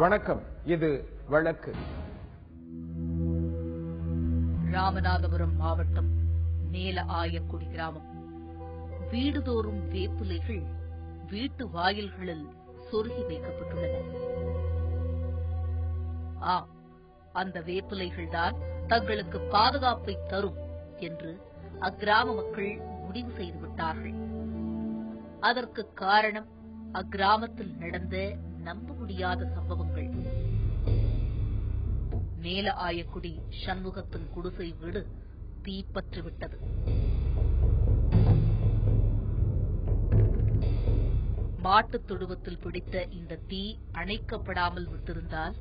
வணக்கம். இது வழக்கு. ராமநாதபுரம் மாவட்டம் மேல ஆயக்குடி கிராமம். வீடுதோறும் வேப்பிலைகள் வீட்டு வாயில்களில் சொருகி வைக்கப்பட்டுள்ளன. அந்த வேப்பிலைகள் தான் தங்களுக்கு பாதுகாப்பை தரும் என்று அக்கிராம மக்கள் முடிவு செய்துவிட்டார்கள். அதற்கு காரணம் அக்கிராமத்தில் நடந்த நம்ப முடியாத சம்பவங்கள். மேல ஆயக்குடி சண்முகத்தின் குடிசை வீடு தீப்பற்றிவிட்டது. மாட்டுத் தொழுவத்தில் பிடித்த இந்த தீ அணைக்கப்படாமல் விட்டிருந்தால்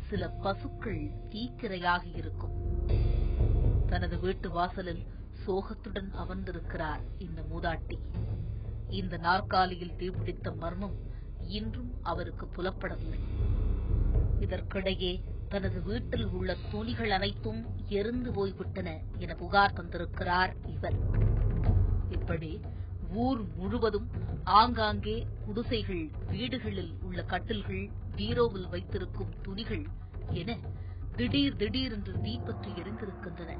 சில பசுக்கள் தீக்கிரையாகி இருக்கும். தனது வீட்டு வாசலில் சோகத்துடன் அமர்ந்திருக்கிறார் இந்த மூதாட்டி. இந்த நாற்காலியில் தீப்பிடித்த மர்மம் இன்றும் அவருக்கு புலப்படவில்லை. இதற்கிடையே தனது வீட்டில் உள்ள துணிகள் அனைத்தும் எரிந்து போய்விட்டன என புகார் தந்திருக்கிறார் இவர். இப்படி ஊர் முழுவதும் ஆங்காங்கே குடிசைகள், வீடுகளில் உள்ள கட்டில்கள், பீரோவில் வைத்திருக்கும் துணிகள் என திடீரென்று தீப்பற்றி எரிந்திருக்கின்றன.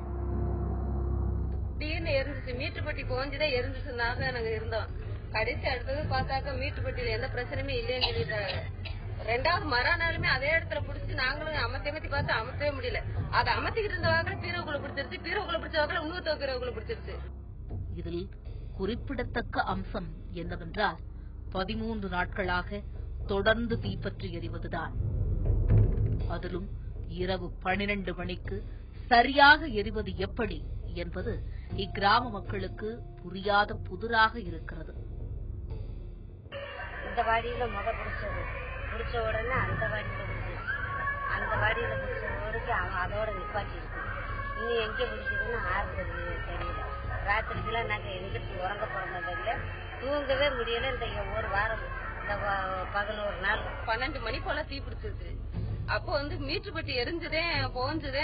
மீட்டர்பட்டி போஞ்சுதான் எரிஞ்சிட்டு நாங்க இருந்தோம். கடைசி அடுத்தது பார்த்தாக்க மீட்டர்பட்டியில எந்த பிரச்சனையுமே இல்லைன்னு சொல்லிட்டாங்க. ரெண்டாவது மறுநாளுமே அதே இடத்துல பிடிச்சி நாங்களும் அமர்த்தி பார்த்து அமர்த்தவே முடியல. அதை அமர்த்திக்கிட்டு இருந்த வாக்கில பீரோக்குள்ள பிடிச்சிருச்சு, பீரோக்குள்ள பிடிச்ச வாக்கில இன்னொரு பீரோக்குள்ள பிடிச்சிருச்சு. இதில் குறிப்பிடத்தக்க அம்சம் என்னவென்றால் 13 நாட்களாக தொடர்ந்து தீப்பற்றி எரிவதுதான். அதிலும் இரவு 12 மணிக்கு சரியாக எரிவது எப்படி என்பது இக்கிராம மக்களுக்கு புரியாத புதிராக இருக்கிறது. இந்த வாடியில பிடிச்ச உடனே அந்த வாடியில பிடிச்சதோடு அதோட நிப்பாட்டி இருக்கு. இன்னும் எங்க பிடிச்சதுன்னு ஆறுதல் தெரியல. ராத்திரிக்கெல்லாம் நாங்க எங்கிட்டு உறங்க போறோம் தெரியல, தூங்கவே முடியல. இந்த ஒரு வாரம், இந்த பகல் ஒரு நாள் 12 மணி போல தீ பிடிச்சிருச்சு. அப்போ மீட்டர்பட்டி எரிஞ்சதே போஞ்சதே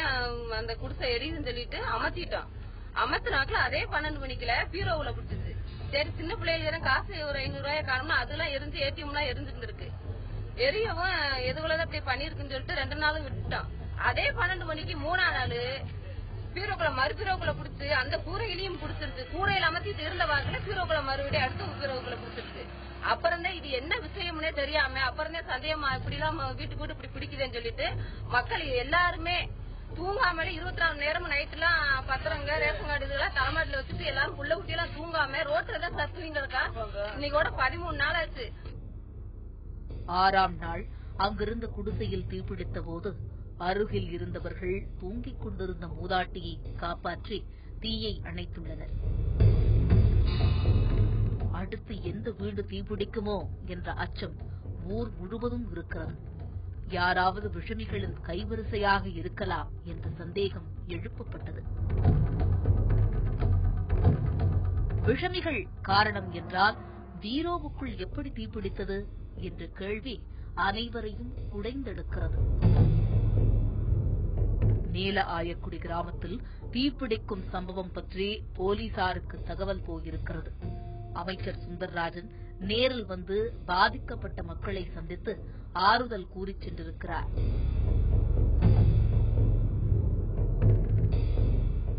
அந்த குடிசை எரியுதுன்னு சொல்லிட்டு அமர்த்திட்டோம். அமர்த்தினாக்குல அதே 12 மணிக்குல பீரோவுல பிடிச்சிச்சு. சரி, சின்ன பிள்ளைங்க காசு ஒரு 500 ரூபாய் காரணமா அதெல்லாம் எரிஞ்சு ஏடிஎம் எல்லாம் எரிஞ்சிருந்திருக்கு. எரியவும் எதுக்குள்ளதான் அப்படி பண்ணிருக்குன்னு சொல்லிட்டு 2 நாளும் விட்டுட்டோம். அதே 12 மணிக்கு 3ஆம் நாள் பீரோக்குள்ள மறுபீரோக்குள்ள பிடிச்சு அந்த கூரையிலையும் பிடிச்சிருச்சு. கூரையில அமர்த்திட்டு இருந்த வாக்குல பீரோக்குள்ள மறுபடியும் அடுத்த பீரோக்குள்ள பிடிச்சிருச்சு. அப்புறம் தான் இது என்ன விஷயம்னே தெரியாம அப்புறம் தான் சந்தேகமா இப்படிலாம் வீட்டுக்கு வீட்டு இப்படி பிடிக்குதுன்னு சொல்லிட்டு மக்கள் எல்லாருமே தூங்காமலே 24 நேரமும் நைட்டுலாம் பத்திரங்க ரேஷன் கார்டு இதெல்லாம் தலைமாட்டில வச்சுட்டு எல்லாரும் புள்ள குட்டி எல்லாம் தூங்காம ரோட்ல தான் சத்துவீங்கக்கா. இன்னைக்கோட 13 நாள் ஆச்சு. 6ஆம் நாள் அங்கிருந்த குடிசையில் தீப்பிடித்த போது அருகில் இருந்தவர்கள் தூங்கிக் கொண்டிருந்த மூதாட்டியை காப்பாற்றி தீயை அணைத்துள்ளனர். அடுத்து எந்த வீடு தீப்பிடிக்குமோ என்ற அச்சம் ஊர் முழுவதும் இருக்கிறது. யாராவது விஷமிகளின் கைவரிசையாக இருக்கலாம் என்ற சந்தேகம் எழுப்பப்பட்டது. விஷமிகள் காரணம் என்றால் பீரோவுக்குள் எப்படி தீப்பிடித்தது என்ற கேள்வி அனைவரையும் குடைந்தெடுக்கிறது. மேல ஆயக்குடி கிராமத்தில் தீப்பிடிக்கும் சம்பவம் பற்றி போலீசாருக்கு தகவல் போயிருக்கிறது. அமைச்சர் சுந்தர்ராஜன் நேரில் வந்து பாதிக்கப்பட்ட மக்களை சந்தித்து ஆறுதல் கூறி சென்றிருக்கிறார்.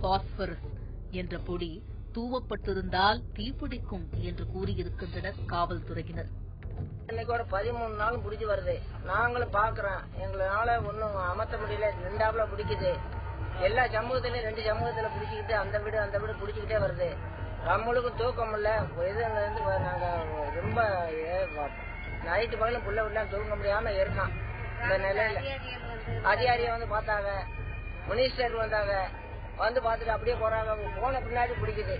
பாஸ்பரஸ் என்ற பொடி தூவப்பட்டிருந்தால் தீப்பிடிக்கும் என்று கூறியிருக்கின்றனர் காவல்துறையினர். இன்னைக்கு 13 நாளும் பிடிச்சி வருது. நாங்களும் பாக்குறோம், எங்களால ஒன்னும் அமர்த்த முடியல. 2ஆப்ல பிடிக்குது. எல்லா சமூகத்திலயும் 2 சமூகத்துல பிடிச்சிக்கிட்டு அந்த வீடு பிடிச்சிக்கிட்டே வருது. நம்மளுக்கும் தூக்கம் இல்ல. இது நாங்க ரொம்ப நைட்டு பகலும் புள்ள விடலாம் தூங்க முடியாம இருக்கோம். இந்த நிலையில அதிகாரியை பார்த்தாங்க, மினிஸ்டர் வந்தாங்க, பார்த்துட்டு அப்படியே போறாங்க. போன பின்னாடி பிடிக்குது.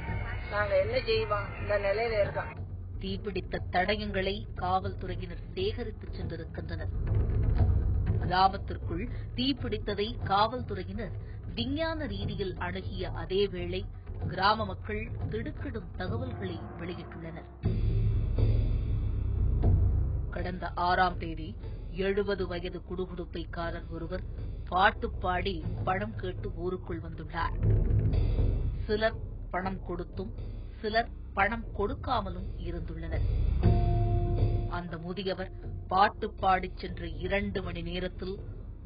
நாங்க என்ன செய்வோம்? இந்த நிலையில இருக்கோம். தீப்பிடித்த தடயங்களை காவல்துறையினர் சேகரித்து சென்றிருக்கின்றனர். கிராமத்திற்குள் தீப்பிடித்ததை காவல்துறையினர் விஞ்ஞான ரீதியில் அணுகிய அதேவேளை கிராம மக்கள் திடுக்கிடும் தகவல்களை வெளியிட்டுள்ளனர். கடந்த 6ஆம் தேதி 70 வயது குடுகுடுப்பைக்காரர் ஒருவர் பாட்டு பாடி பணம் கேட்டு ஊருக்குள் வந்துள்ளார். சிலர் பணம் கொடுத்தும் சிலர் பணம் கொடுக்காமலும் இருந்துள்ளனர். அந்த முதியவர் பாட்டு பாடிச் சென்ற 2 மணி நேரத்தில்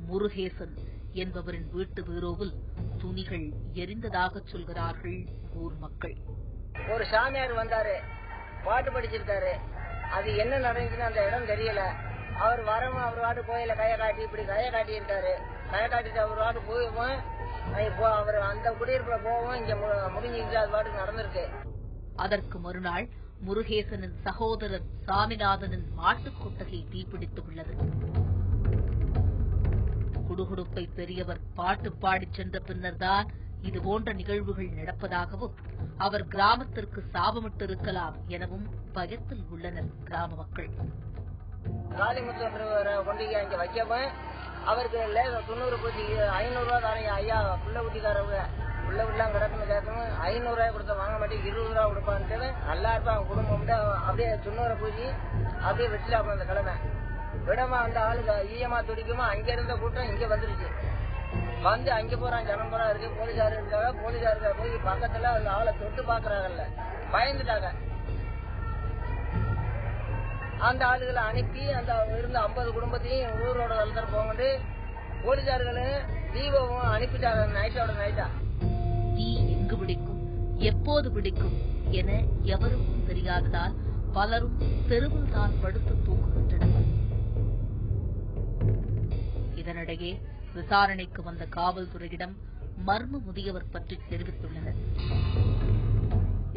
முருகேசன் என்பவரின் வீட்டு பீரோவில் துணிகள் எரிந்ததாக சொல்கிறார்கள் ஊர் மக்கள். ஒரு சாமியார் வந்தாரு, பாட்டு படிச்சிருக்காரு. அது என்ன நடந்துச்சுன்னு அந்த இடம் தெரியல. அவர் வரவும் அவர் வாட்டு கோயில கையை காட்டி இப்படி கையை காட்டி இருக்காரு. கையை காட்டிட்டு அவர் வாட்டு போயிடுவோம். இப்போ அவர் அந்த குடியிருப்புல போவோம். இங்க முடிஞ்சிருச்சு, அது பாட்டுக்கு நடந்திருக்கு. அதற்கு மறுநாள் முருகேசனின் சகோதரர் சாமிநாதனின் மாட்டுக் கொட்டகை தீப்பிடித்து உள்ளது. குடுகுடுப்பை பெரியவர் பாட்டு பாடிச் சென்ற பின்னர்தான் இதுபோன்ற நிகழ்வுகள் நடப்பதாகவும் அவர் கிராமத்திற்கு சாபமிட்டிருக்கலாம் எனவும் பயத்தில் உள்ளனர் கிராம மக்கள். காளிமுத்து கொண்டு இங்க வைக்கவும் அவருக்கு 90 போச்சு, 500 ரூபா தானே ஐயா புள்ள குட்டிக்காரவங்க உள்ள உள்ளாம் கிடக்குன்னு கேட்கணும். 500 ரூபாய் கொடுத்த வாங்க மாட்டேன், 20 ரூபா கொடுப்பான்ட்டு நல்லா இருப்பான். அவங்க குடும்பம் அப்படியே 90 பூச்சி அப்படியே வச்சுட்டாப்ப அந்த கிழமை விடமா அந்த ஆளுங்க ஈயமா துடிக்குமா. அங்க இருந்த கூட்டம் இங்க வந்துருச்சு. வந்து அங்க போறான், ஜனம் போறா இருக்கு. போலீசாரு இருக்காங்க. போலீசாரு போய் பக்கத்துல அந்த ஆளை தொட்டு பாக்குறாங்கல்ல, பயந்துட்டாங்க. அந்த ஆளுகளை அனுப்பி அந்த இருந்த 50 குடும்பத்தையும் ஊரோட வளர்த்து போங்கட்டு போலீசார்களும் தீபமும் அனுப்பிட்டாங்க. நைட்டா தீ எங்கு பிடிக்கும், எப்போது பிடிக்கும் என எவருக்கும் தெரியாததால் பலரும் தெருவில் தான் படுத்து தூங்குகின்றனர். இதனிடையே விசாரணைக்கு வந்த காவல்துறையிடம் மர்ம முதியவர் பற்றி தெரிவித்துள்ளனர்.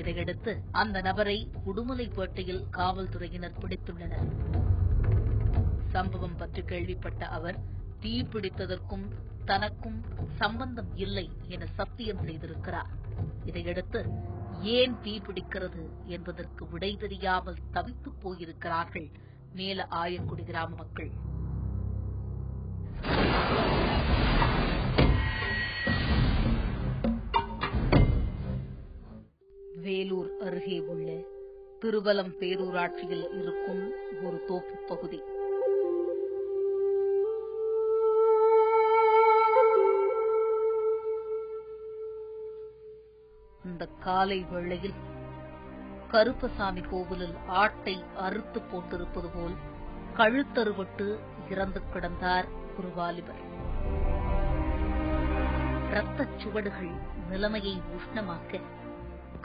இதையடுத்து அந்த நபரை உடுமலைப்பேட்டையில் காவல்துறையினர் பிடித்துள்ளனர். சம்பவம் பற்றி கேள்விப்பட்ட அவர் தீப்பிடித்ததற்கும் தனக்கும் சம்பந்தம் இல்லை என சத்தியம் செய்திருக்கிறார். இதையடுத்து ஏன் தீப்பிடிக்கிறது என்பதற்கு விடை தெரியாமல் தவித்துப் போயிருக்கிறார்கள் மேல ஆயக்குடி கிராம மக்கள். வேலூர் அருகே உள்ள திருவலம் பேரூராட்சியில் இருக்கும் ஒரு தோப்பு பகுதி. இந்த காலை வேளையில் கருப்பசாமி கோவிலில் ஆட்டை அறுத்து போட்டிருப்பது போல் கழுத்தறுபட்டு இறந்து கிடந்தார் ஒரு வாலிபர். இரத்தச் சுவடுகள் நிலைமையை உஷ்ணமாக்க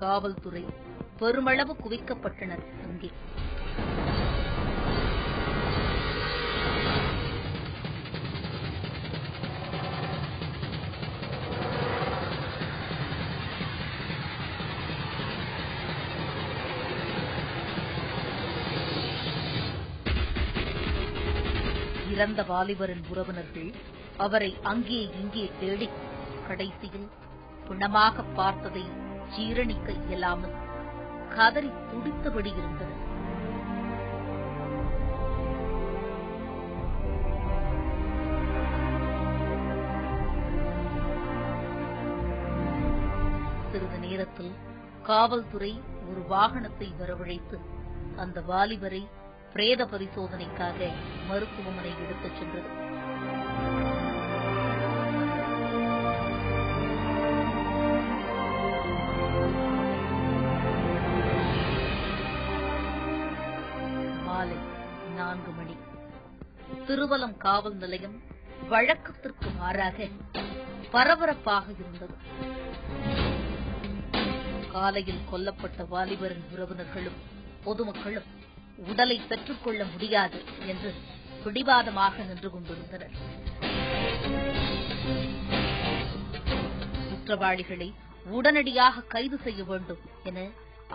காவல்துறை பெருமளவு குவிக்கப்பட்டனர். அங்கே இறந்த வாலிபரின் உறவினர்கள் அவரை அங்கே இங்கே தேடி கடைசியில் பிணமாக பார்த்ததை ஜீரணிக்க இயலாமல் கதறி துடித்தபடி இருந்தது. சிறிது நேரத்தில் காவல்துறை ஒரு வாகனத்தை வரவழைத்து அந்த வாலிபரை பிரேத பரிசோதனைக்காக மருத்துவமனை எடுத்துச் சென்றது. மாலை 4 மணி. திருவலம் காவல் நிலையம் வழக்கத்திற்கு மாறாக பரபரப்பாக இருந்தது. காலையில் கொல்லப்பட்ட வாலிபரின் உறவினர்களும் பொதுமக்களும் உடலை பெற்றுக் கொள்ள முடியாது என்று பிடிவாதமாக நின்று கொண்டிருந்தனர். குற்றவாளிகளை உடனடியாக கைது செய்ய வேண்டும் என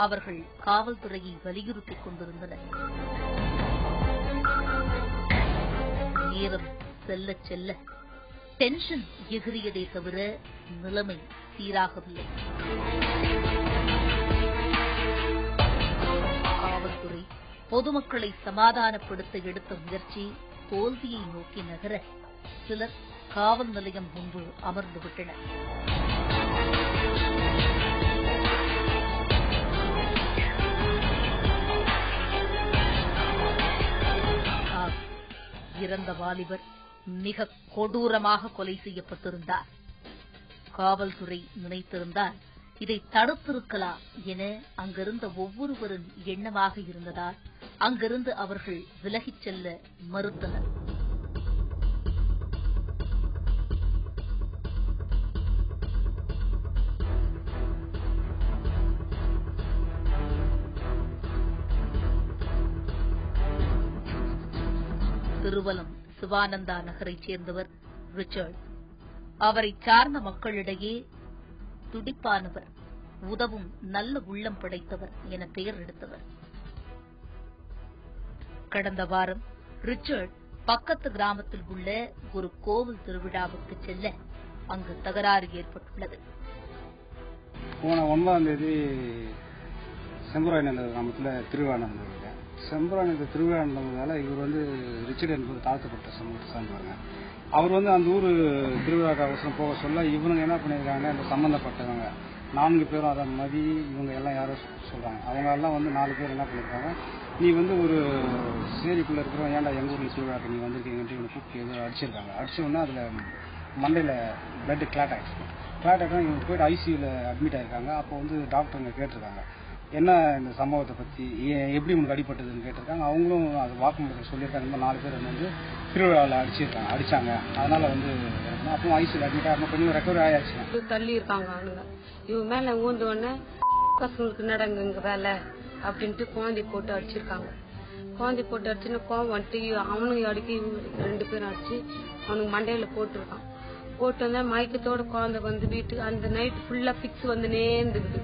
அவர்கள் காவல்துறையை வலியுறுத்திக் கொண்டிருந்தனர். நேரம் செல்ல செல்ல டென்ஷன் எகிரியதை தவிர நிலைமை சீராகவில்லை. காவல்துறை பொதுமக்களை சமாதானப்படுத்த எடுத்த முயற்சி தோல்வியை நோக்கி நகர சிலர் காவல் நிலையம் முன்பு அமர்ந்துவிட்டனர். இறந்த வாலிபர் மிக கொடூரமாக கொலை செய்யப்பட்டிருந்தார். காவல்துறை நினைத்திருந்தால் இதை தடுத்திருக்கலாம் என அங்கிருந்த ஒவ்வொருவரின் எண்ணமாக இருந்ததால் அங்கிருந்து அவர்கள் விலகிச் செல்ல மறுத்தனர். திருவலம் சிவானந்தா நகரைச் சேர்ந்தவர் ரிச்சர்ட். அவரை சார்ந்த மக்களிடையே துடிப்பானவர், உதவும் நல்ல உள்ளம் படைத்தவர் என பெயர் எடுத்தவர். கடந்த வாரம் ரிச்சர்ட் பக்கத்து கிராமத்தில் உள்ள ஒரு கோவில் திருவிழாவுக்கு செல்ல அங்கு தகராறு ஏற்பட்டுள்ளது. போன 9ஆம் தேதி செம்பராயநல்லூர் கிராமத்தில் திருவிழா நடந்தது. செம்பராயநல்லூர் திருவிழா நடந்ததால இவர் வந்து ரிச்சர்ட் என்பது தாழ்த்தப்பட்ட சமூகத்தை சார்ந்தவங்க. அவர் வந்து அந்த ஊர் திருவிழாக்கு அவசரம் போக சொல்ல இவனுங்க என்ன பண்ணியிருக்காங்க, அந்த சம்பந்தப்பட்டவங்க 4 பேரும், அதை மதி இவங்க எல்லாம் யாரோ சொல்றாங்க. அவங்க எல்லாம் வந்து 4 பேர் என்ன பண்ணியிருக்காங்க, நீ வந்து ஒரு சேரிக்குள்ள இருக்கிறோம், ஏன்டா எங்க ஊர்ல திருவிழாக்கு நீ வந்திருக்கீங்கன்ட்டு இவனை கூப்பிட்டு ஏதோ அடிச்சிருக்காங்க. அடிச்சோன்னா அதுல மண்டையில பிளட் கிளாட் ஆயிடுச்சு. கிளாட் ஆகிட்டா இவங்க போயிட்டு ஐசியூல அட்மிட் ஆயிருக்காங்க. அப்போ வந்து டாக்டருங்க கேட்டிருக்காங்க, என்ன இந்த சம்பவத்தை பத்தி எப்படி உங்களுக்கு அடிபட்டதுன்னு கேட்டிருக்காங்க. அவங்களும் அது வாக்குமூலத்தில் சொல்லியிருக்காங்க, இந்த 4 பேர் வந்து திருவிழாவில் அடிச்சாங்க, அதனால வந்து அப்போ ஐசியூல அட்மிட் ஆகணும், கொஞ்சம் ரெக்கவரி ஆயாச்சு. தள்ளி இருக்காங்க அவனுங்க. இவன் மேல ஊந்த உடனே பசங்களுக்கு நடங்க இங்க வேலை அப்படின்ட்டு குழந்தை போட்டு அடிச்சிருக்காங்க. குழந்தை போட்டு அடிச்சுன்னு கோவம் வந்துட்டு அவனுக்கு அடிக்கி 2 பேரும் அடிச்சு அவனுக்கு மண்டையில போட்டுருக்கான். போட்டு வந்தா மயக்கத்தோட குழந்தை வந்து வீட்டுக்கு அந்த நைட் ஃபுல்லா பிக்ஸ் வந்துனே இருந்துக்குது.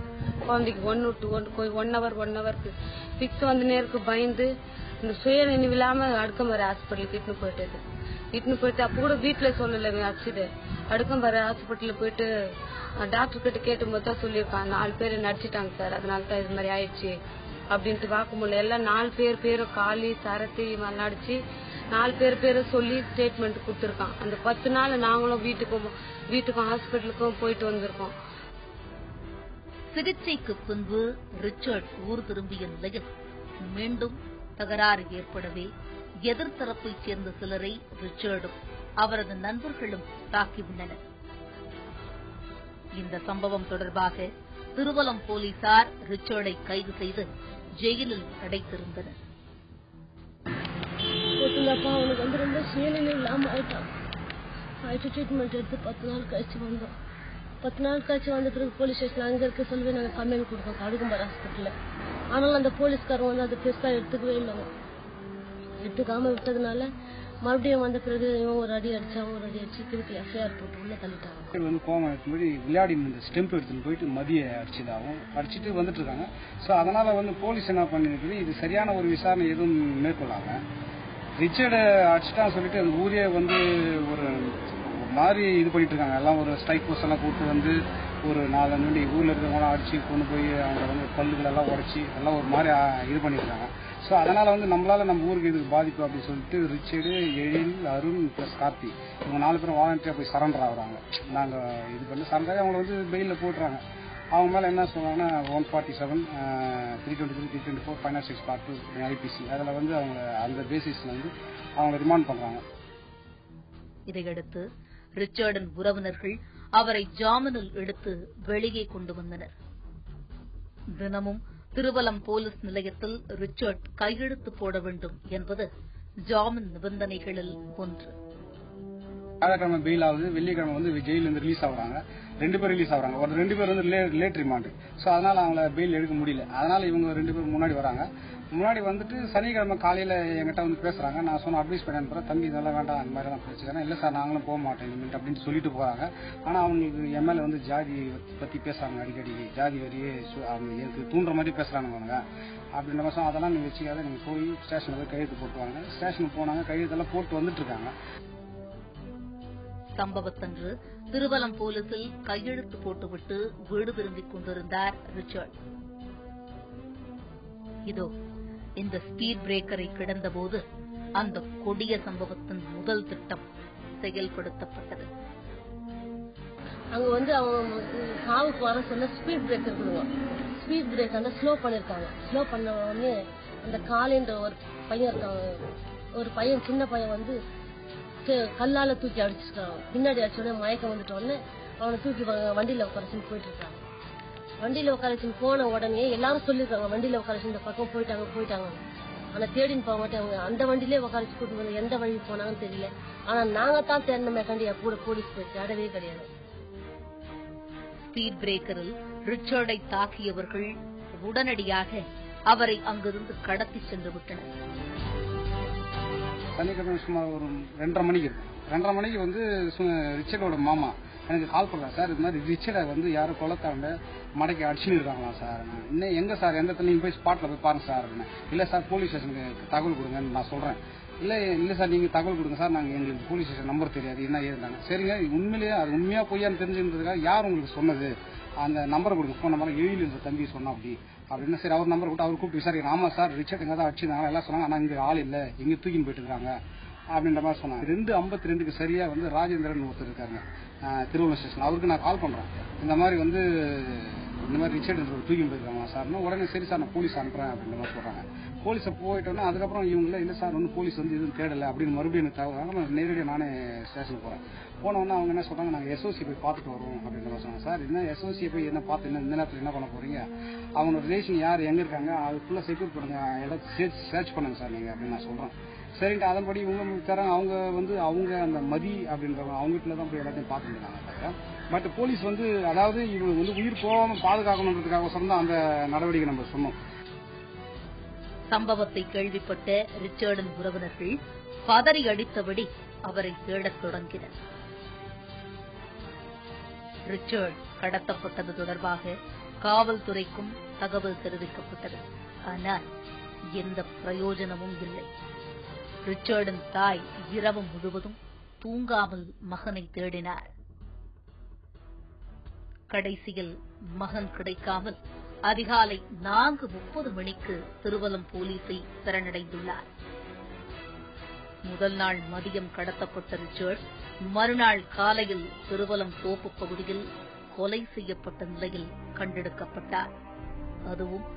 குழந்தைக்கு 1 ஹவருக்கு பிக்ஸ் வந்துனே இருக்கு. பயந்து இந்த சுய நினைவு இல்லாம அடுக்கம்பரை ஹாஸ்பிட்டலுக்கு இட்டுன்னு போயிட்டு அப்ப கூட வீட்டுல சொல்லல அடிச்சுது. அடுக்கம்பரை ஹாஸ்பிட்டலுக்கு போயிட்டு டாக்டர் கிட்ட கேட்டும் போது தான் சொல்லியிருக்கான், 4 பேர் நடிச்சிட்டாங்க சார், அதனால தான் இது மாதிரி ஆயிடுச்சு அப்படின்ட்டு வாக்குமூலம் எல்லாம் 4 பேரும் காலி சரத்தி மல்லாடிச்சு 4 பேரும் சொல்லி ஸ்டேட்மெண்ட் கொடுத்துருக்கான். அந்த 10 நாள் நாங்களும் வீட்டுக்கும் ஹாஸ்பிட்டலுக்கும் போயிட்டு வந்திருக்கோம். சிகிச்சைக்கு பின்பு ரிச்சர்ட் ஊர் திரும்பிய நிலையில் மீண்டும் தகராறு ஏற்படவே எதிர்த்தரப்பைச் சேர்ந்த சிலரை ரிச்சர்டும் அவரது நண்பர்களும் தாக்கியுள்ளனர். இந்த சம்பவம் தொடர்பாக திருவலம் போலீசார் ரிச்சர்டை கைது செய்து ஜெயிலில் அடைத்திருந்தனர். அவனுக்கு வந்து ரொம்ப சுயநிலை இல்லாம ஆயிட்டான். ட்ரீட்மெண்ட் எடுத்து 10 நாள் கழிச்சு வந்தோம். 10 நாள் கழிச்சு வந்த பிறகு போலீஸ் ஸ்டேஷன் அங்க இருக்க சொல்லி நாங்க கம்ப்ளைண்ட் கொடுத்தோம் அடுக்கும்பாறை ஹாஸ்பிட்டல்ல. ஆனாலும் அந்த போலீஸ்காரங்க வந்து அதை பெருசா எடுத்துக்கவே இல்லைங்க. எடுத்துக்காம விட்டதுனால மறுபடியும் வந்த பிறகு இவன் ஒரு அடி அடிச்சு திருப்பி எஃப்ஐஆர் போட்டு உள்ள தள்ளிட்டாங்க. வந்து கோவம் எடுத்து விளையாடி இந்த ஸ்டெம்ப் எடுத்துன்னு போயிட்டு மதிய அடிச்சுட்டு வந்துட்டு இருக்காங்க. ஸோ அதனால வந்து போலீஸ் என்ன பண்ணிருக்குது, இது சரியான ஒரு விசாரணை எதுவும் மேற்கொள்ளாம ரிச்சர்டை அடிச்சுட்டான்னு சொல்லிட்டு அந்த ஊரே வந்து ஒரு மாதிரி இது பண்ணிட்டு இருக்காங்க. எல்லாம் ஒரு ஸ்ட்ரைக் போர்ஸ் எல்லாம் கூப்பிட்டு வந்து ஒரு 4 மணி ஊர்ல இருக்கிறவங்க அடிச்சு கொண்டு போய் அவங்க வந்து பல்லுகள் எல்லாம் உடைச்சி எல்லாம் ஒரு மாதிரி இது பண்ணிருக்காங்க. ஸோ அதனால வந்து நம்மளால நம்ம ஊருக்கு இதுக்கு பாதிப்பு அப்படின்னு சொல்லிட்டு ரிச்சர்டு, எழில், அருண் பிளஸ் கார்த்தி இவங்க 4 பேரும் வாலண்டியரா போய் சரண்டர் ஆகுறாங்க. நாங்க இது பண்ணி சரண்டர் அவங்களை வந்து பெயில போட்டுறாங்க. அவங்க மேல என்ன சொல்றாங்கன்னா 147, 323, 324, 506 Part 2 IPC அதுல வந்து அவங்க அந்த பேசிஸ்ல வந்து அவங்க ரிமாண்ட் பண்றாங்க. இதையடுத்து ரிச்சர்டின் உறவினர்கள் அவரை ஜாமீனில் எடுத்து வெளியே கொண்டு வந்தனர். தினமும் திருவலம் போலீஸ் நிலையத்தில் ரிச்சர்ட் கையெழுத்து போட வேண்டும் என்பது ஜாமீன் நிபந்தனைகளில் ஒன்று. வியாழக்கிழமை பெயில் ஆகுது, வெள்ளிக்கிழமை வந்து ஜெயில இருந்து ரிலீஸ் ஆகுறாங்க. 2 பேர் ரிலீஸ் ஆகுறாங்க. ஒரு 2 பேர் வந்து லேட் ரிமாண்ட். ஸோ அதனால அவங்கள பெயில் எடுக்க முடியல. அதனால இவங்க 2 பேர் முன்னாடி வராங்க. முன்னாடி வந்துட்டு சனிக்கிழமை காலையில என்கிட்ட வந்து பேசுறாங்க. நான் சொன்ன அட்வைஸ் பண்ண அனுப்புறேன், தம்பி இதெல்லாம் வேண்டாம் அந்த மாதிரி தான் பேசுறேன். இல்ல சார் நாங்களும் போக மாட்டோம் இனிமேல் அப்படின்னு சொல்லிட்டு போறாங்க. ஆனா அவங்களுக்கு எம்எல்ஏ வந்து ஜாதி பத்தி பேசுறாங்க, அடிக்கடி ஜாதி வரியே எனக்கு தூண்டுற மாதிரி பேசுறாங்க அப்படின்ற மாதிரி. அதெல்லாம் நீங்க வச்சுக்காத, நீங்க போய் ஸ்டேஷன்ல போய் கையெழுத்து போட்டுவாங்க. ஸ்டேஷனுக்கு போனாங்க, கையெழுத்தெல்லாம் போட்டு வந்துட்டு இருக்காங்க. சம்பவத்தன்று திருவலம் போலீசில் கையெழுத்து போட்டுவிட்டு வீடு திரும்பிக் கொண்டிருந்தார் ரிச்சர்ட். இதோ இந்த ஸ்பீட் பிரேக்கரை கிடந்தபோது அந்த கொடிய சம்பவத்தின் முதல் திட்டம் செயல்படுத்தப்பட்டது. அங்க வந்து அவங்க சாவுக்கு வர சொன்ன ஸ்பீட் பிரேக்கர் கொடுவோம். ஸ்பீட் பிரேக் வந்து ஸ்லோ பண்ணிருக்காங்க. ஸ்லோ பண்ண உடனே அந்த காலின்ற ஒரு பையன் சின்ன பையன் வந்து கல்லால தூக்கி அடிச்சிருக்காங்க. பின்னாடி அடிச்ச உடனே மயக்கம் வந்துட்ட உடனே அவனை தூக்கி வண்டியில குறைச்சு போயிட்டு இருக்காங்க. வண்டியில உட்கார போன உடனே எல்லாரும் சொல்லிருக்காங்க வண்டியில உட்கார இந்த பக்கம் போயிட்டாங்க. ஆனா தேடின்னு போக மாட்டாங்க. அந்த வண்டியிலே உட்கார கூட்டு வந்து எந்த வழி போனாங்கன்னு தெரியல. ஆனா நாங்க தான் தேடின கண்டி கூட போலீஸ் போய் தேடவே கிடையாது. ஸ்பீட் பிரேக்கரில் ரிச்சர்டை தாக்கியவர்கள் உடனடியாக அவரை அங்கிருந்து கடத்தி சென்று விட்டனர். சனிக்கிழமை சுமார் ஒரு 2:30 மணிக்கு இருக்கும். 2:30 மணிக்கு வந்து ரிச்சர்டோட மாமா எனக்கு கால் பண்றாரு. சார் இது மாதிரி ரிச்சர்டை வந்து யாரும் கொலத்தாண்ட மடக்கி அடிச்சுன்னு இருக்காங்களா சார்? இன்னும் எங்க சார் எந்த இடத்துல நீங்க போய் ஸ்பாட்ல போய் பாருங்க சார். இல்ல சார் போலீஸ் ஸ்டேஷனுக்கு தகவல் கொடுங்கன்னு நான் சொல்றேன். இல்ல சார் நீங்க தகவல் கொடுங்க சார், நாங்க எங்களுக்கு போலீஸ் ஸ்டேஷன் நம்பர் தெரியாது என்ன ஏறினாங்க. சரிங்க, உண்மையிலேயே அது உண்மையா பொய்யான்னு தெரிஞ்சுன்றதுக்காக யார் உங்களுக்கு சொன்னது அந்த நம்பரை கொடுங்க, போன் நம்பர் எழுதின்ற தம்பி சொன்னா அப்படின்னு சரி அவர் நம்பர் கொடுத்து அவர் கூப்பிட்டு விசாரிக்கிறேன். ஆமா சார் ரிச்சர்ட் எங்க தான் அடிச்சிருந்தாங்க எல்லாம் சொன்னாங்க. ஆனா இங்க ஆள் இல்ல, எங்க தூக்கின்னு போயிட்டு இருக்காங்க அப்படின்ற மாதிரி சொன்னாங்க. 2:52 சரியா வந்து ராஜேந்திரன் ஒருத்தர் இருக்காங்க திருவள்ளூர் ஸ்டேஷன். அவருக்கு நான் கால் பண்றேன். இந்த மாதிரி வந்து இந்த மாதிரி ரிச்சர்ட் தூக்கி போயிருக்காங்களா சார்? உடனே சரி சார் நான் போலீஸ் அனுப்புறேன் அப்படின்ற மாதிரி சொல்றாங்க. போலீஸை போயிட்டோன்னா அதுக்கப்புறம் இவங்கள இல்ல சார் ஒன்றும் போலீஸ் வந்து எதுவும் தேடலை அப்படின்னு மறுபடியும் எனக்கு தகவல் நேரடியாக நானே ஸ்டேஷனுக்கு போறேன். போனோன்னா அவங்க என்ன சொல்றாங்க, நாங்கள் எஸ்ஓசி போய் பார்த்துட்டு வரோம் அப்படின்ற மாதிரி சொன்னாங்க. சார் என்ன எஸ்ஓசியை போய் என்ன பார்த்து இந்த நேரத்தில் என்ன பண்ண போறீங்க? அவங்க ரிலேஷன் யார் எங்க இருக்காங்க அது ஃபுல்லாக செக்யூர் பண்ணுங்க, இடத்த சர்ச் பண்ணுங்க சார் நீங்க அப்படின்னு நான் சொல்றேன். சரின்ட்டு அதன்படி இவங்க தராங்க. அவங்க வந்து அவங்க அந்த மதி அப்படின்றவங்க அவங்க வீட்டில் தான் போய் எல்லாத்தையும் பார்த்துருக்காங்க. பட் போலீஸ் வந்து அதாவது இவங்க வந்து உயிர் போகாம பாதுகாக்கணுன்றதுக்காக சொன்னா அந்த நடவடிக்கை நம்ம சொன்னோம். சம்பவத்தை கேள்விப்பட்ட ரிச்சர்டின் உறவினர்கள் பதறி அடித்தபடி அவரை தேடத் தொடங்கினர். ரிச்சர்ட் கடத்தப்பட்டது தொடர்பாக காவல்துறைக்கும் தகவல் தெரிவிக்கப்பட்டது. ஆனால் எந்த பிரயோஜனமும் இல்லை. ரிச்சர்டின் தாய் இரவு முழுவதும் தூங்காமல் மகனை தேடினார். கடைசியில் மகன் கிடைக்காமல் அதிகாலை 4:30 மணிக்கு திருவலம் போலீஸை சரணடைந்துள்ளார். முதல் நாள் மதியம் கடத்தப்பட்ட ரிச்சர்ட் மறுநாள் காலையில் திருவலம் தோப்பு பகுதியில் கொலை செய்யப்பட்ட நிலையில் கண்டெடுக்கப்பட்டார். அதுவும்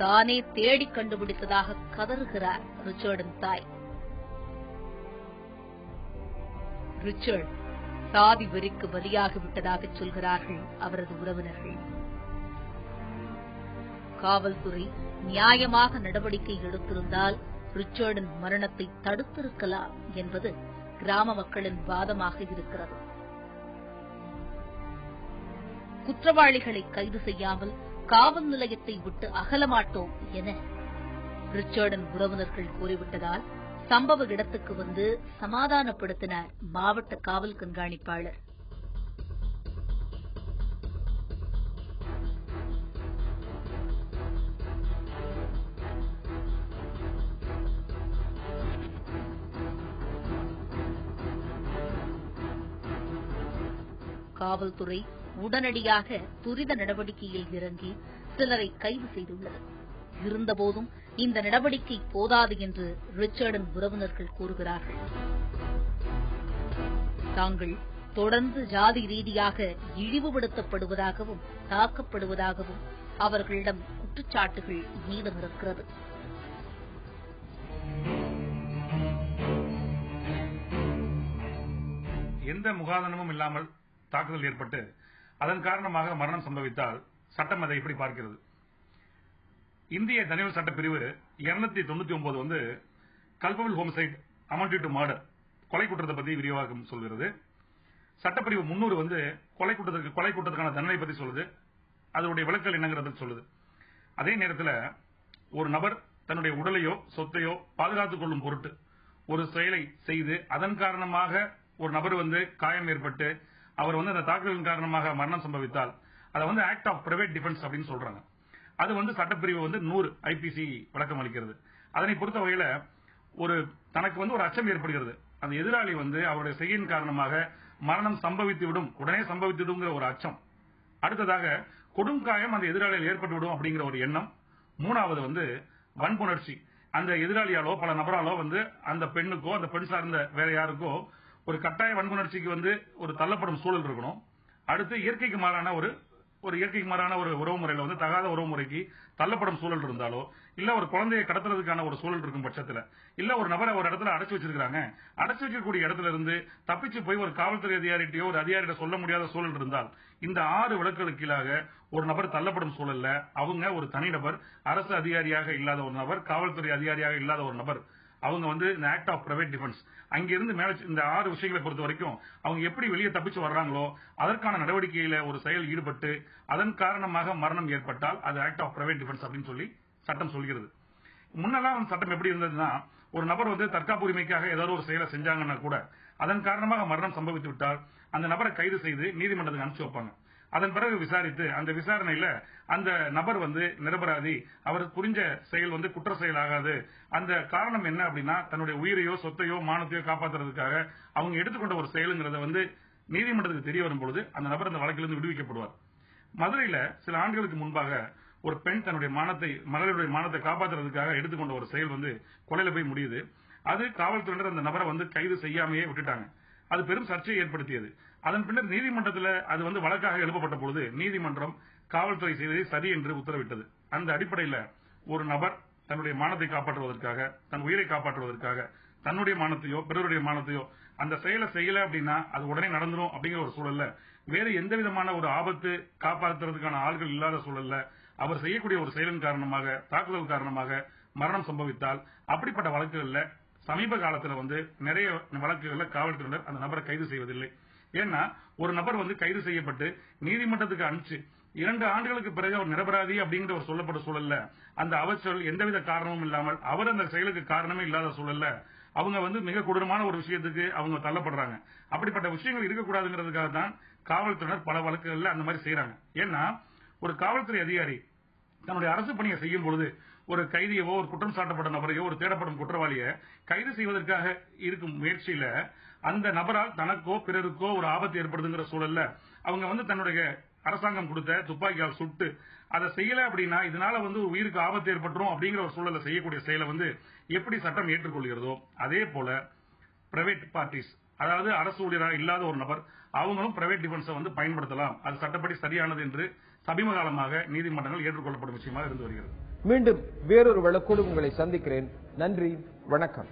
தானே தேடி கண்டுபிடித்ததாக கதறுகிறார் ரிச்சர்டின் தாய். ரிச்சர்ட் சாதி வெறிக்கு பலியாகிவிட்டதாக சொல்கிறார்கள் அவரது உறவினர்கள். காவல்துறை நியாயமாக நடவடிக்கை எடுத்திருந்தால் ரிச்சர்டின் மரணத்தை தடுத்திருக்கலாம் என்பது கிராம மக்களின் வாதமாக இருக்கிறது. குற்றவாளிகளை கைது செய்யாமல் காவல் நிலையத்தை விட்டு அகலமாட்டோம் என ரிச்சர்டின் உறவினர்கள் கூறிவிட்டதால் சம்பவ இடத்துக்கு வந்து சமாதானப்படுத்தினார் மாவட்ட காவல் கண்காணிப்பாளர். காவல்துறை உடனடியாக துரித நடவடிக்கையில் இறங்கி சிலரை கைது செய்துள்ளது. இருந்தபோதும் இந்த நடவடிக்கை போதாது என்று ரிச்சர்டின் உறவினர்கள் கூறுகிறார்கள். தாங்கள் தொடர்ந்து ஜாதி ரீதியாக இழிவுபடுத்தப்படுவதாகவும் தாக்கப்படுவதாகவும் அவர்களிடம் குற்றச்சாட்டுகள் மீதமிருக்கிறது. எந்த முகாதனமும் இல்லாமல் தாக்குதல் ஏற்பட்டு அதன் காரணமாக மரணம் சம்பவித்தால் சட்டம் அதை எப்படி பார்க்கிறது? இந்திய தனியார் சட்டப்பிரிவு 299 வந்து culpable homicide amounted to murder கொலை குற்றத்தை பத்தி விரிவாக்கம் சொல்கிறது. சட்டப்பிரிவு 300 வந்து கொலை குற்றத்துக்கான தண்டனை பத்தி சொல்லுது. அதனுடைய விலக்கல் என்னங்கிறது சொல்லுது. அதே நேரத்தில் ஒரு நபர் தன்னுடைய உடலையோ சொத்தையோ பாதுகாத்துக் கொள்ளும் பொருட்டு ஒரு செயலை செய்து அதன் காரணமாக ஒரு நபர் வந்து காயம் ஏற்பட்டு அவர் வந்து அந்த தாக்குதலின் காரணமாக மரணம் சம்பவித்தால் அதை வந்து ஆக்ட் ஆஃப் பிரைவேட் டிஃபென்ஸ் அப்படின்னு சொல்றாங்க. அது வந்து சட்டப்பிரிவு வந்து 100 ஐபிசி விளக்கம் அளிக்கிறது. அதனை பொறுத்த வகையில ஒரு தனக்கு வந்து ஒரு அச்சம் ஏற்படுகிறது. அந்த எதிராளி வந்து அவருடைய செய்யின் காரணமாக மரணம் சம்பவித்துவிடும், உடனே சம்பவித்துவிடும் ஒரு அச்சம். அடுத்ததாக கொடும் காயம் அந்த எதிராளியில் ஏற்பட்டுவிடும் அப்படிங்கிற ஒரு எண்ணம். மூணாவது வந்து வன்புணர்ச்சி. அந்த எதிராளியாலோ பல நபராலோ வந்து அந்த பெண்ணுக்கோ அந்த பெண் சார்ந்த வேற யாருக்கோ ஒரு கட்டாய வன்புணர்ச்சிக்கு வந்து ஒரு தள்ளப்படும் சூழல் இருக்கணும். அடுத்து இயற்கைக்கு மாறான ஒரு ஒரு இயற்கைக்கு மாறான ஒரு உறவு முறையில வந்து தகாத உறவு முறைக்கு தள்ளப்படும் சூழல் இருந்தாலோ, இல்ல ஒரு குழந்தையை கடத்துறதுக்கான ஒரு சூழல் இருக்கும் பட்சத்துல, இல்ல ஒரு நபரை ஒரு இடத்துல அடைச்சு வச்சிருக்காங்க, அடைச்சு வைக்கக்கூடிய இடத்துல இருந்து தப்பிச்சு போய் ஒரு காவல்துறை அதிகாரிட்டையோ ஒரு அதிகாரிட்ட சொல்ல முடியாத சூழல் இருந்தால், இந்த 6 விலக்குகளுக்கு கீழாக ஒரு நபர் தள்ளப்படும் சூழல்ல அவங்க ஒரு தனிநபர், அரசு அதிகாரியாக இல்லாத ஒரு நபர், காவல்துறை அதிகாரியாக இல்லாத ஒரு நபர், அவங்க வந்து இந்த ஆக்ட் ஆஃப் பிரைவேட் டிஃபென்ஸ் அங்கிருந்து மேல இந்த 6 விஷயங்களை பொறுத்த வரைக்கும் அவங்க எப்படி வெளியே தப்பிச்சு வர்றாங்களோ அதற்கான நடவடிக்கையில ஒரு செயல் ஈடுபட்டு அதன் காரணமாக மரணம் ஏற்பட்டால் அது ஆக்ட் ஆஃப் பிரைவேட் டிஃபென்ஸ் அப்படின்னு சொல்லி சட்டம் சொல்கிறது. முன்னெல்லாம் சட்டம் எப்படி இருந்ததுன்னா, ஒரு நபர் வந்து தற்காப்பு உரிமைக்காக ஏதாவது ஒரு செயலை செஞ்சாங்கன்னா கூட அதன் காரணமாக மரணம் சம்பவித்து விட்டால் அந்த நபரை கைது செய்து நீதிமன்றத்துக்கு அனுப்பிச்சு வைப்பாங்க. அதன் பிறகு விசாரித்து அந்த விசாரணையில அந்த நபர் வந்து நிரபராதி, அவர் புரிஞ்ச செயல் வந்து குற்ற செயல் ஆகாது, அந்த காரணம் என்ன அப்படின்னா தன்னுடைய உயிரையோ சொத்தையோ மானத்தையோ காப்பாற்றுறதுக்காக அவங்க எடுத்துக்கொண்ட ஒரு செயலுங்கிறத வந்து நீதிமன்றத்துக்கு தெரிய வரும்பொழுது அந்த நபர் அந்த வழக்கிலிருந்து விடுவிக்கப்படுவார். மதுரையில சில ஆண்டுகளுக்கு முன்பாக ஒரு பெண் தன்னுடைய மகளிருடைய மானத்தை காப்பாற்றுறதுக்காக எடுத்துக்கொண்ட ஒரு செயல் வந்து கொலையில போய் முடியுது. அது காவல்துறையினர் அந்த நபரை வந்து கைது செய்யாமையே விட்டுட்டாங்க. அது பெரும் சர்ச்சையை ஏற்படுத்தியது. அதன் பின்னர் நீதிமன்றத்தில் அது வந்து வழக்காக எழுப்பப்பட்ட பொழுது நீதிமன்றம் காவல்துறை செய்ததை சரி என்று உத்தரவிட்டது. அந்த அடிப்படையில் ஒரு நபர் தன்னுடைய மானத்தை காப்பாற்றுவதற்காக, தன் உயிரை காப்பாற்றுவதற்காக தன்னுடைய மானத்தையோ பிறருடைய மானத்தையோ அந்த செயலை செய்யல அப்படின்னா அது உடனே நடந்துரும் அப்படிங்கிற ஒரு சூழல்ல, வேறு எந்த விதமான ஒரு ஆபத்து காப்பாற்றுறதுக்கான ஆள்கள் இல்லாத சூழல்ல அவர் செய்யக்கூடிய ஒரு செயலின் காரணமாக, தாக்குதல் காரணமாக மரணம் சம்பவித்தால் அப்படிப்பட்ட வழக்குகள்ல சமீப காலத்துல வந்து நிறைய வழக்குகள்ல காவல்துறையினர் அந்த நபரை கைது செய்வதில்லை. ஏன்னா ஒரு நபர் வந்து கைது செய்யப்பட்டு நீதிமன்றத்துக்கு அனுப்பிச்சு 2 ஆண்டுகளுக்கு பிறகு அவர் நிரபராதி அப்படிங்கிற ஒரு சொல்லப்பட்ட சூழல்ல அந்த அவசரம் எந்தவித காரணமும் இல்லாமல் அவர் அந்த செயலுக்கு காரணமே இல்லாத சூழல்ல அவங்க வந்து மிக கொடூரமான ஒரு விஷயத்துக்கு அவங்க தள்ளப்படுறாங்க. அப்படிப்பட்ட விஷயங்கள் இருக்கக்கூடாதுங்கிறதுக்காக தான் காவல்துறையினர் பல வழக்குகள்ல அந்த மாதிரி செய்யறாங்க. ஏன்னா ஒரு காவல்துறை அதிகாரி தன்னுடைய அரசு பணியை செய்யும் பொழுது ஒரு கைதியவோ ஒரு குற்றம் சாட்டப்பட்ட நபரையோ ஒரு தேடப்படும் குற்றவாளியை கைது செய்வதற்காக இருக்கும் முயற்சியில அந்த நபரால் தனக்கோ பிறருக்கோ ஒரு ஆபத்து ஏற்படுதுங்கிற சூழல்ல அவங்க வந்து தன்னுடைய அரசாங்கம் கொடுத்த துப்பாக்கியால் சுட்டு அதை செய்யல அப்படின்னா இதனால வந்து ஒரு உயிருக்கு ஆபத்து ஏற்பட்டுரும் அப்படிங்கிற ஒரு சூழலை செய்யக்கூடிய செயலை வந்து எப்படி சட்டம் ஏற்றுக்கொள்கிறதோ அதே போல பிரைவேட் பார்ட்டிஸ், அதாவது அரசு ஊழியராக இல்லாத ஒரு நபர் அவங்களும் பிரைவேட் டிஃபென்ஸை வந்து பயன்படுத்தலாம். அது சட்டப்படி சரியானது என்று சமீப காலமாக நீதிமன்றங்கள் ஏற்றுக்கொள்ளப்படும் விஷயமாக இருந்து வருகிறது. மீண்டும் வேறொரு வழக்கோடு உங்களை சந்திக்கிறேன். நன்றி, வணக்கம்.